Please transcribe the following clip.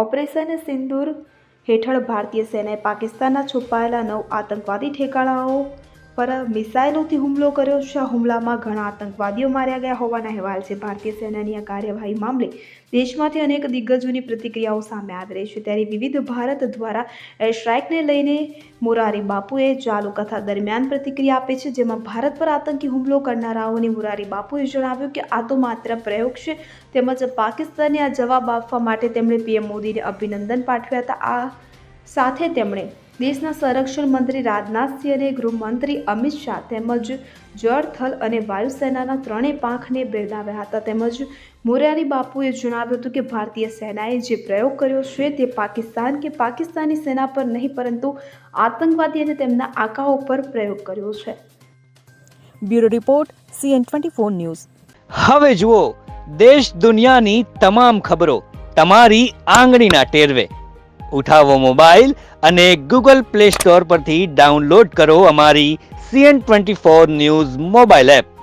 Operation સિંદૂર હેઠળ ભારતીય સેનાએ પાકિસ્તાનના છુપાયેલા 9 આતંકવાદી ઠેકાણાઓ પર મિસાઇલોથી હુમલો કર્યો છે। આ હુમલામાં ઘણા આતંકવાદીઓ માર્યા ગયા હોવાના અહેવાલ છે। ભારતીય સેનાની આ કાર્યવાહી મામલે દેશમાંથી અનેક દિગ્ગજોની પ્રતિક્રિયાઓ સામે આવી રહી છે। ત્યારે વિવિધ ભારત દ્વારા એર સ્ટ્રાઇકને લઈને મોરારી બાપુએ ચાલુ કથા દરમિયાન પ્રતિક્રિયા આપી છે, જેમાં ભારત પર આતંકી હુમલો કરનારાઓને મોરારી બાપુએ જણાવ્યું કે આ તો માત્ર પ્રયોગ છે, તેમજ પાકિસ્તાનને આ જવાબ આપવા માટે તેમણે પીએમ મોદીને અભિનંદન પાઠવ્યા હતા। આ સાથે તેમણે દેશના સંરક્ષણ મંત્રી રાજનાથસિંહ અને ગૃહમંત્રી અમિત શાહ તેમજ જળ, થલ અને વાયુસેનાના ત્રણેય પાંખને બિરદાવ્યા હતા। તેમજ મોરારી બાપુએ જણાવ્યું હતું કે ભારતીય સેનાએ જે પ્રયોગ કર્યો છે તે પાકિસ્તાન કે પાકિસ્તાની સેના પર નહીં, પરંતુ આતંકવાદી અને તેમના આકાઓ પર પ્રયોગ કર્યો છે। Bureau report CN24 news. હવે જુઓ દેશ દુનિયાની તમામ ખબરો તમારી આંગળીના ટેરવે। ઉઠાવો મોબાઈલ અને ગૂગલ પ્લે સ્ટોર પરથી ડાઉનલોડ કરો અમારી CN24 ન્યૂઝ મોબાઈલ એપ।